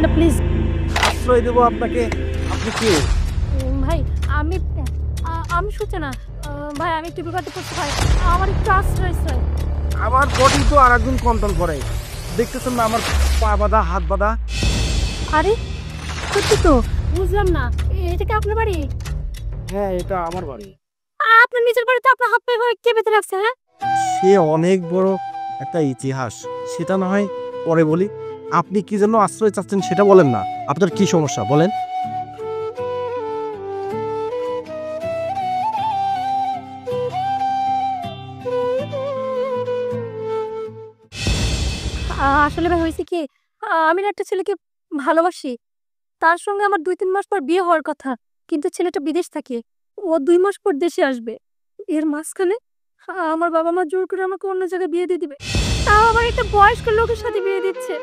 না প্লিজ। আশ্রয় দেবো আপনাকে? আপনি কে? ভাই আমি আমি সূচনা। ভাই আমি একটু বিপদে পড়ছি ভাই, আমার একটু আশ্রয় চাই। আমার বডি তো আর একজন কন্ট্রোল করে, দেখতেছেন না আমার পা বাঁধা হাত বাঁধা। আরে সত্যি তো, বুঝলাম না, এটা কি আপনার বাড়ি? হ্যাঁ, এটা আমার বাড়ি। আপনার নিজের বাড়িতে আপনার হাত পা এভাবে কে বেঁধে রাখছে? হ্যাঁ সে অনেক বড় একটা ইতিহাস, সেটা না হয় পরে বলি। আপনি কি জন্য আশ্রয় চাচ্ছেন সেটা বলেন না। আপনার কি সমস্যা বলেন? আসলে ভাই হয়েছে কি, আমি না একটা ছেলেকে ভালোবাসি। তার সঙ্গে আমার ২-৩ মাস পর বিয়ে হওয়ার কথা। কিন্তু ছেলেটা বিদেশ থাকে। ও ২ মাস পর দেশে আসবে। এর মাঝখানে আমার বাবা-মা জোর করে আমাকে অন্য জায়গায় বিয়ে দিয়ে দিবে। তাও আবার একটা বয়স্ক লোকের সাথে বিয়ে দিচ্ছে।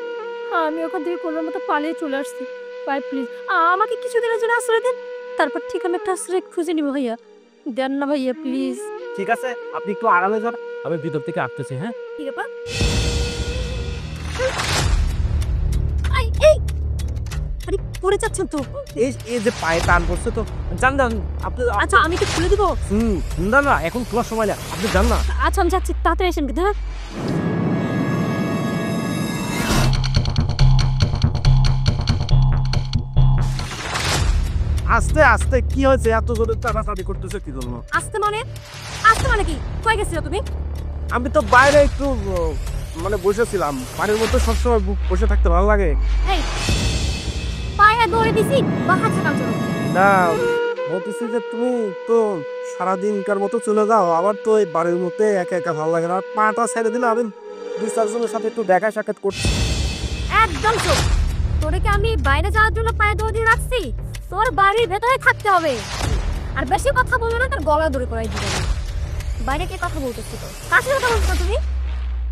আমি ওখান থেকে কোনোর মতো পালিয়ে চলে আসছি। ভাই প্লিজ আমাকে কিছুদিনের জন্য আশ্রয় দেন। তারপর ঠিক আমি একটা আশ্রয় খুঁজে নিব ভাইয়া। দেন না ভাইয়া প্লিজ। ঠিক আছে, আপনি একটু আরামে যান, আমি ভিতর থেকে আসতেছি। হ্যাঁ, কি ব্যাপার? আই এই আরে পড়ে যাচ্ছেন তো। এই এই যে পায়ে টান পড়ছে তো, যান যান আপনি। আচ্ছা আমি কি খুলে দিব? না না, এখন খোলার সময় না, আপনি যান না। আচ্ছা আমি যাচ্ছি, তাড়াতাড়ি এসেন কিন্তু হ্যাঁ। আস্তে আস্তে, কি হয়েছে এত জোরে টানাটানি করতেছে কি জন্য? আসতে মানে? আসতে মানে কি? কই গেছিলে তুমি? আমি তো বাইরে একটু মানে বসেছিলাম। বাড়ির মধ্যে সবসময় বসে থাকতে ভালো লাগে এই পায়ে দৌড়ে দিছি বা হাত ছাড়াও চলো। না। বলতেছি যে তুমি তো সারাদিনকার মতো চলে যাও, আবার তো এই বাড়ির মধ্যে একা একা ভালো লাগে না। পাটা ছেড়ে দিলে আমি ২-৪ জনের সাথে একটু দেখা সাক্ষাৎ করছি। একদম চুপ। তোরে কি আমি বাইরে যাওয়ার জন্য পায়ে দৌড় দিয়ে রাখছি? তোর বাড়ির ভেতরে থাকতে হবে। আর বেশি কথা বলবে না, তোর গলা ধরে পড়াই দিবে। বাইরে কে কথা বলতেছি তো? কার সাথে কথা বলছো তুমি?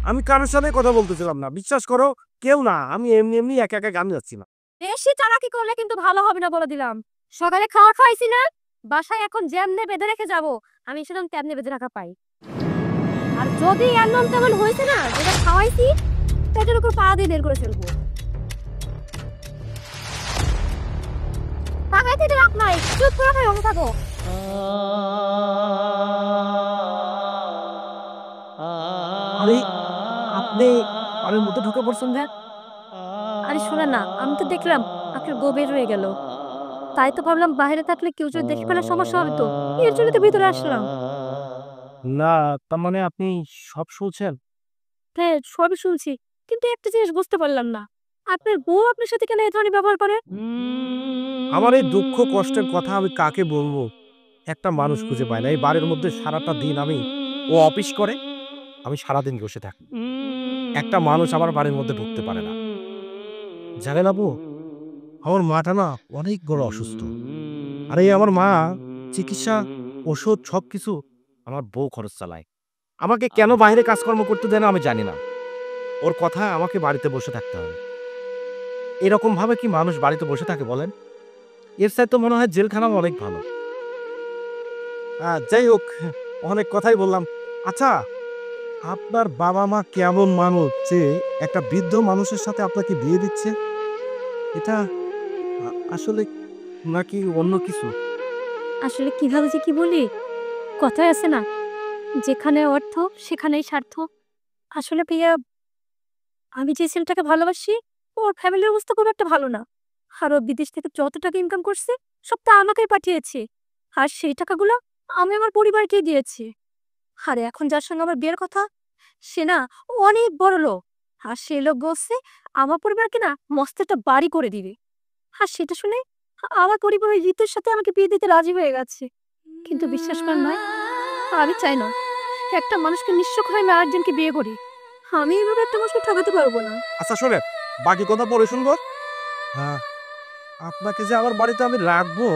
আমি কারোর সাথে কথা বলতেছিলাম না, বিশ্বাস করো। কেউ না, আমি এমনি এমনি একা একা গান যাচ্ছি না। বেশি চালাকি করলে কিন্তু ভালো হবে না বলে দিলাম। সকালে খাওয়া খাইছি না? বাসায় এখন যেমনে বেঁধে রেখে যাব, আমি সেরকম তেমনি বেঁধে রাখা পাই। আর যদি এমন তেমন হয়েছে না, যেটা খাওয়াইছি পেটের উপর পা দিয়ে বের করে ফেলবো। তাকাইতে তো রাখ নাই, চুপ করে বসে থাকো। আরে আপনি বাড়ির মধ্যে ঢুকে পড়ছেন যে? আরে শোনেন না, আমি তো দেখলাম আপনার বউ বের হয়ে গেল। তাই তো ভাবলাম বাইরে থাকলে কেউ যদি দেখে ফেলে সমস্যা হবে তো। এর জন্য তো ভিতরে আসলাম। না, তার মানে আপনি সব শুনছেন? হ্যাঁ, সবই শুনছি। কিন্তু একটা জিনিস বুঝতে পারলাম না। আপনার বউ আপনার সাথে কেন এই ধরনের ব্যবহার করে? আমার এই দুঃখ কষ্টের কথা আমি কাকে বলবো? একটা মানুষ খুঁজে পাই না। এই বাড়ির মধ্যে সারাটা দিন ও অফিস করে, আমি সারাদিন বসে থাকি। একটা মানুষ আমার বাড়ির মধ্যে ঢুকতে পারে না। জানেন আপু, আমার মাটা না অনেক বড় অসুস্থ। আর এই আমার মা চিকিৎসা, ওষুধ সবকিছু আমার বউ খরচ চালায়। আমাকে কেন বাইরে কাজকর্ম করতে দেয় না আমি জানি না। ওর কথা আমাকে বাড়িতে বসে থাকতে হবে। এরকম ভাবে কি মানুষ বাড়িতে বসে থাকে বলেন? এর চাইতে মনে হয় জেলখানা অনেক ভালো। যাই হোক, অনেক কথাই বললাম। আচ্ছা, আপনার বাবা-মা কেমন মানুষ যে একটা বৃদ্ধ মানুষের সাথে আপনাকে বিয়ে দিচ্ছে? এটা আসলে নাকি অন্য কিছু? আসলে কিভাবে যে কি বলি? কথায় আছে না, যেখানে অর্থ সেখানেই স্বার্থ। আসলে ভাইয়া, আমি যে ছেলেটাকে ভালোবাসি, ওর ফ্যামিলির অবস্থা খুব একটা ভালো না। আর ও বিদেশ থেকে যত টাকা ইনকাম করছে, সব তা আমাকেই পাঠিয়েছে। আর সেই টাকাগুলো আমি আমার পরিবারকেই দিয়েছি। আর এখন যার সঙ্গে আমার বিয়ের কথা, সে না অনেক বড় লোক। আর সেই লোক বলছে আমার পরিবারকে না মস্ত একটা বাড়ি করে দিবে। আর সেটা শুনে আমার পরিবার ওই ঋতুর সাথে আমাকে বিয়ে দিতে রাজি হয়ে গেছে। কিন্তু বিশ্বাস করেন নয়, আমি চাই না একটা মানুষকে নিঃস্ব করে আমি আরেকজনকে বিয়ে করি। আমি এভাবে একটা মানুষকে ঠকাতে পারবো না। আচ্ছা শোনেন, বাকি কথা পরে শুনবো। হ্যাঁ, আপনাকে যে আমার বাড়িতে আমি রাখবো,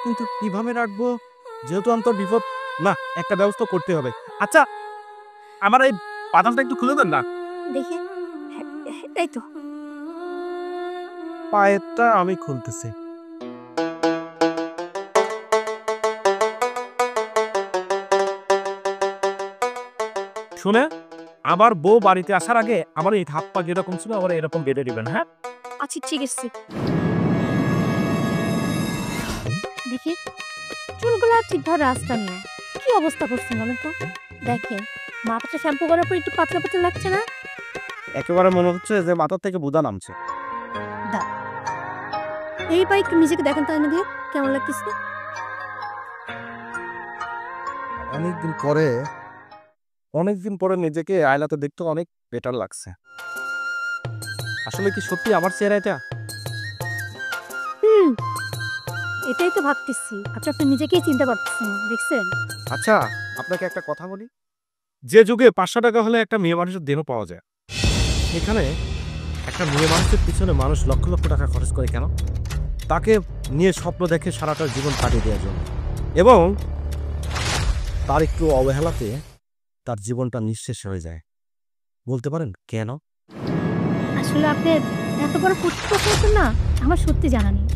কিন্তু কিভাবে রাখবো? যেহেতু অন্তর বিপদ, না একটা ব্যবস্থা করতে হবে। আচ্ছা, আমার এই বাতাসটা একটু খুলে দেন না। দেখি, এই তো। পায়েরটা আমি খুলতেছি। শুনে, আমার বউ বাড়িতে আসার আগে আমার এই হাত পা যেরকম ছিল আবার এরকম বেঁধে দিবেন, হ্যাঁ? আচ্ছা ঠিক আছে। দেখি চুলগুলো ঠিকভাবে রাস্তার না, কি অবস্থা করছে বলেন তো? দেখেন মাথাটা শ্যাম্পু করার পর একটু পাতলা পাতলা লাগছে না? একেবারে মনে হচ্ছে যে মাথার থেকে বুদা নামছে। এই পাই একটু নিজেকে দেখেন তো এনে দিয়ে কেমন লাগতেছে? অনেকদিন পরে নিজেকে আয়নাতে দেখতে অনেক বেটার লাগছে। আসলে কি সত্যি আমার চেহারা এটা? হুম, এটাই তো ভাবতেছি। আপনি নিজেকেই চিন্তা করতেছেন, দেখছেন? আচ্ছা, আপনাকে একটা কথা বলি। যে যুগে 500 টাকা হলে একটা মেয়ে মানুষের দেহ পাওয়া যায়, সেখানে একটা মেয়ে মানুষের পিছনে মানুষ লক্ষ লক্ষ টাকা খরচ করে কেন? তাকে নিয়ে স্বপ্ন দেখে সারাটা জীবন কাটিয়ে দেওয়ার জন্য, এবং তার একটু অবহেলাতে তার জীবনটা নিঃশেষ হয়ে যায়। বলতে পারেন কেন? আসলে আপনি এত বড় কঠিন প্রশ্ন করছেন না, আমার সত্যি জানা নেই।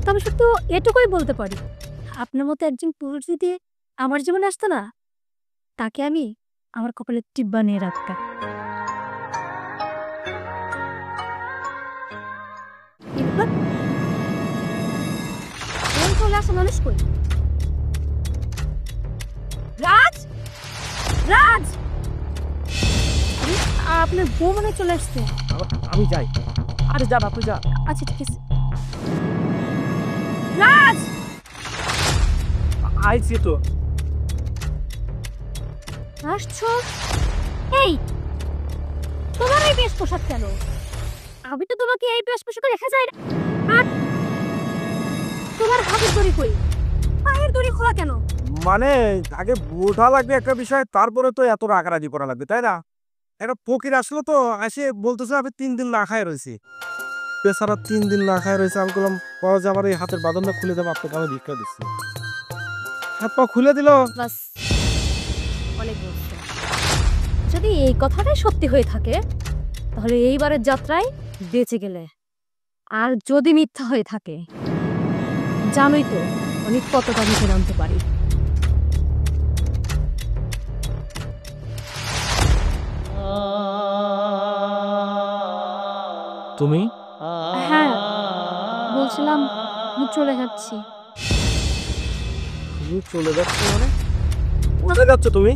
তবে শুধু এটুকুই বলতে পারি, আপনার মতো একজন পুরুষ যদি আমার জীবনে আসতো না, তাকে আমি আমার কপালে টিপ বানিয়ে রাখতাম। এরপর ওই চলে আসা মানুষ কই? রাজ, রাজ, আরে, আপনার বউ মনে হয় চলে আসছে। আমি যাই। আরে যা বাপু যা। আচ্ছা ঠিক আছে। রাজ, আইছি তো। আসছো? এই, তোমার এই বেশ পোশাক কেন? আমি তো তোমাকে এই বেশ পোশাকে দেখা যায় না। আর তোমার হাতের দড়ি কই? পায়ের দড়ি খোলা কেন? মানে আগে বোঝা লাগবে একটা বিষয়, তারপরে তো এত রাগারাগি করা লাগবে, তাই না? একটা ফকির আসলো তো, এসে বলতেছে আমি 3 দিন না খায় রয়েছি। বেচারা 3 দিন না খায় রয়েছে। আমি বললাম পাওয়া যে আমার এই হাতের বাঁধনটা খুলে দেবো, আপনাকে আমি ভিক্ষা দিচ্ছি। হাত পা খুলে দিল। বাস, অনেক বলছো। যদি এই কথাটাই সত্যি হয়ে থাকে, তাহলে এইবারের যাত্রায় বেঁচে গেলে। আর যদি মিথ্যা হয়ে থাকে, জানোই তো অনেক কতটা নিচে নামতে পারি। তুমি? হ্যাঁ, বলছিলাম আমি চলে যাচ্ছি। তুমি চলে যাচ্ছ মানে? কোথায় যাচ্ছ তুমি?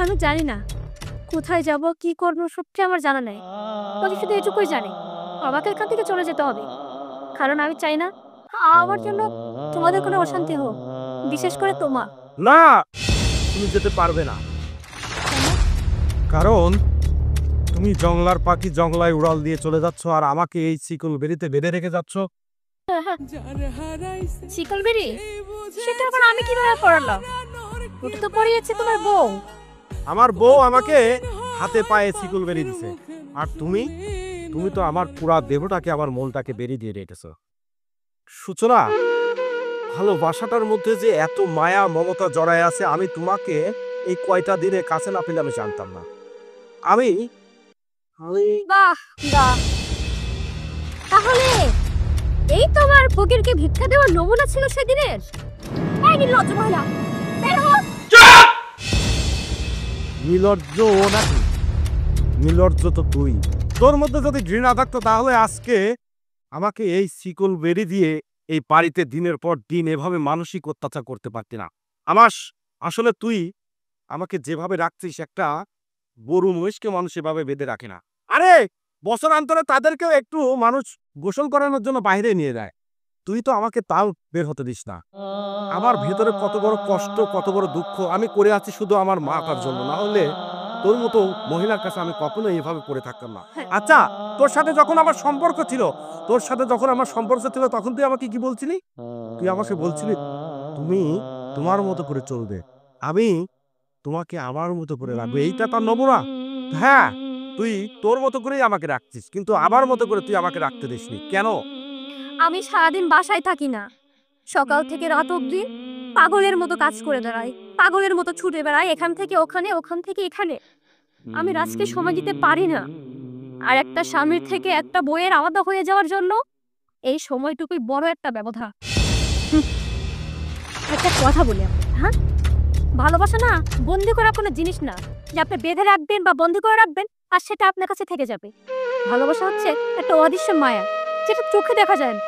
আমি জানি না কোথায় যাব, কি করবো, সত্যি আমার জানা নাই। তবে শুধু এটুকুই জানি, আমাকে এখান থেকে চলে যেতে হবে। কারণ আমি চাই না আমার জন্য তোমাদের কোনো অশান্তি হোক, বিশেষ করে তোমার। না, তুমি যেতে পারবে না। কেন? কারণ তুমি জংলার পাখি জংলায় উড়াল দিয়ে চলে যাচ্ছ, আর আমাকে এই শিকল বেরিতে বেঁধে রেখে যাচ্ছ। শিকলবেরি, সেটা আবার আমি কিভাবে পড়ালাম? ওটা তো পড়িয়েছে তোমার বউ। আমার বউ আমাকে হাতে পায়ে শিকল বেরিয়ে দিছে, আর তুমি তুমি তো আমার পুরা দেহটাকে, আমার মনটাকে বেরিয়ে দিয়ে রেখেছো। সূচনা, ভালোবাসাটার মধ্যে যে এত মায়া মমতা জড়ায় আছে, আমি তোমাকে এই কয়টা দিনে কাছে না পেলে আমি জানতাম না। আমি আমি বাহ বাহ, তাহলে এই তোমার ফকিরকে ভিক্ষা দেওয়ার নমুনা ছিল সেদিনের? এই নির্লজ্জ মহিলা, বের হও। নির্লজ্জ ও নাকি? নির্লজ্জ তো তুই। তোর মধ্যে যদি ঘৃণা থাকতো তাহলে আজকে আমাকে এই শিকল বেরি দিয়ে এই বাড়িতে দিনের পর দিন এভাবে মানসিক অত্যাচার করতে পারতি না। আমার আসলে তুই আমাকে যেভাবে রাখছিস, একটা গরু মহিষকে মানুষ এভাবে বেঁধে রাখে না। আরে বছর অন্তরে তাদেরকেও একটু মানুষ গোসল করানোর জন্য বাইরে নিয়ে যায়। তুই তো আমাকে তাও বের হতে দিস না। আমার ভেতরে কত বড় কষ্ট, কত বড় দুঃখ আমি করে আছি শুধু আমার মাটার জন্য, না হলে তোর মতো মহিলার কাছে আমি কখনোই এভাবে পড়ে থাকতাম না। আচ্ছা, তোর সাথে যখন আমার সম্পর্ক ছিল, তখন তুই আমাকে কি বলছিলি? তুই আমাকে বলছিলি তুমি তোমার মতো করে চলবে, আমি তোমাকে আমার মতো করে রাখবো। এইটা তার নমুনা। হ্যাঁ, তুই তোর মতো করেই আমাকে রাখছিস, কিন্তু আমার মতো করে তুই আমাকে রাখতে দিসনি কেন? আমি সারাদিন বাসায় থাকি না, সকাল থেকে রাত অবধি পাগলের মতো কাজ করে বেড়াই, পাগলের মতো ছুটে বেড়াই এখান থেকে ওখানে, ওখান থেকে এখানে। আমি রাজকে সময় দিতে পারি না। আর একটা স্বামীর থেকে একটা বইয়ের আলাদা হয়ে যাওয়ার জন্য এই সময়টুকুই বড় একটা ব্যবধান। হুম, একটা কথা বলি আপনাকে, হ্যাঁ, ভালোবাসা না বন্দি করা কোনো জিনিস না যে আপনি বেঁধে রাখবেন বা বন্দি করে রাখবেন আর সেটা আপনার কাছে থেকে যাবে। ভালোবাসা হচ্ছে একটা অদৃশ্য মায়া, যেটা চোখে দেখা যায় না,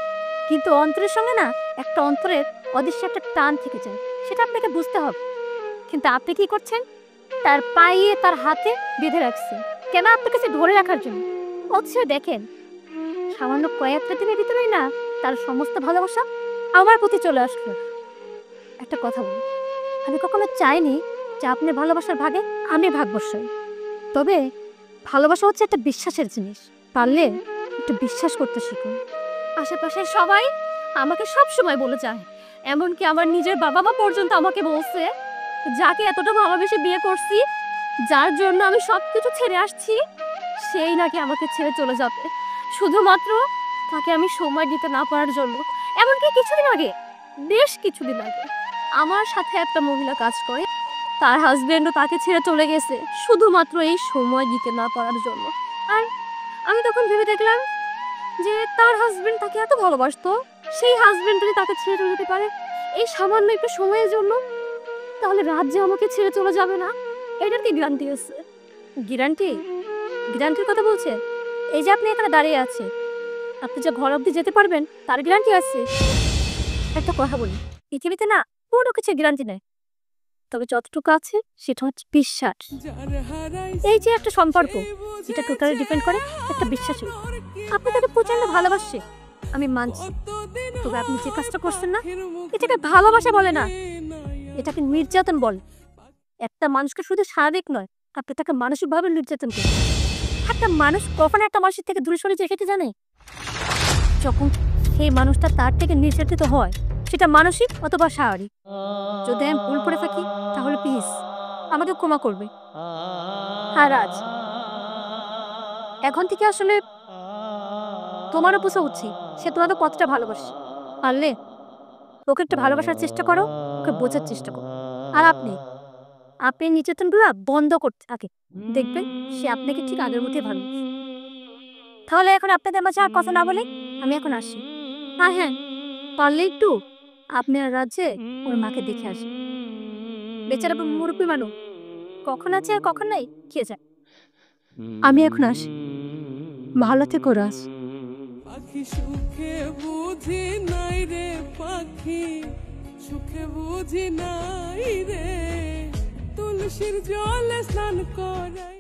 কিন্তু অন্তরের সঙ্গে না একটা অন্তরের অদৃশ্য একটা টান থেকে যায়, সেটা আপনাকে বুঝতে হবে। কিন্তু আপনি কি করছেন? তার পায়ে তার হাতে বেঁধে রাখছেন, কেন? আপনার কাছে ধরে রাখার জন্য। অথচ দেখেন, সামান্য কয়েকটা দিনের ভিতরেই না তার সমস্ত ভালোবাসা আমার প্রতি চলে আসলো। একটা কথা বলি, আমি কখনো চাইনি যে আপনার ভালোবাসার ভাগে আমি ভাগ বসাই। তবে ভালোবাসা হচ্ছে একটা বিশ্বাসের জিনিস, পারলে একটু বিশ্বাস করতে শিখুন। আশেপাশে সবাই আমাকে সব সময় বলে যায়, এমনকি আমার নিজের বাবা মা পর্যন্ত আমাকে বলছে, যাকে এতটা ভালোবেসে বিয়ে করছি, যার জন্য আমি সবকিছু ছেড়ে আসছি, সেই নাকি আমাকে ছেড়ে চলে যাবে শুধুমাত্র তাকে আমি সময় দিতে না পারার জন্য। এমনকি বেশ কিছুদিন আগে আমার সাথে একটা মহিলা কাজ করে, তার হাজবেন্ডও তাকে ছেড়ে চলে গেছে শুধুমাত্র এই সময় দিতে না পারার জন্য। আর আমি তখন ভেবে দেখলাম যে তার হাজবেন্ড তাকে এত ভালোবাসতো, সেই হাজবেন্ড যদি তাকে ছেড়ে চলে যেতে পারে এই সামান্য একটু সময়ের জন্য, তাহলে রাত যে আমাকে ছেড়ে চলে যাবে না, এটার কি গ্যারান্টি আছে? গ্যারান্টির কথা বলছে? এই যে আপনি এখানে দাঁড়িয়ে আছে, আপনি যে ঘর অবধি যেতে পারবেন তার গ্যারান্টি আছে? একটা কথা বলি, পৃথিবীতে না কোনো কিছু গ্যারান্টি নেই, তবে যতটুকু আছে সেটা হচ্ছে বিশ্বাস। এই যে একটা সম্পর্ক, এটা টোটালি ডিপেন্ড করে একটা বিশ্বাসের উপর। আপনি তাকে প্রচন্ড ভালোবাসে, আমি মানছি, তবে আপনি যে কাজটা করছেন না, এটাকে ভালোবাসা বলে না, এটাকে নির্যাতন বলে। একটা মানুষকে শুধু শারীরিক নয়, আপনি তাকে মানসিকভাবে নির্যাতন করেন। একটা মানুষ কখন একটা মানুষের থেকে দূরে সরে যায় সেটা জানে? যখন সেই মানুষটা তার থেকে নির্যাতিত হয়, সেটা মানসিক অথবা শারীরিক। যদি আমি ভুল করে থাকি তাহলে প্লিজ আমাকে ক্ষমা করবে। হ্যাঁ রাজ, এখন থেকে আসলে তোমারও বোঝা উচিত সে তোমাকে কতটা ভালোবাসে। পারলে ওকে একটু ভালোবাসার চেষ্টা করো, ওকে বোঝার চেষ্টা করো। আর আপনি আপনি নির্যাতনগুলো বন্ধ করতে থাকে, দেখবেন সে আপনাকে ঠিক আগের মতোই ভালোবাসে। তাহলে এখন আপনাদের মাঝে আর কথা না বলে আমি এখন আসি। হ্যাঁ হ্যাঁ, পারলে একটু আপনার রাজ্যে ওর মাকে দেখে আসি। বেচারা মুরব্বী মানুষ, কখন আছে আর কখন নাই কে যায়। আমি এখন আসি, ভালো থেকো রাজ। পাখি সুখে বুঝি নাই রে, পাখি সুখে বুঝি নাই রে, তুলসীর জলে স্নান করে।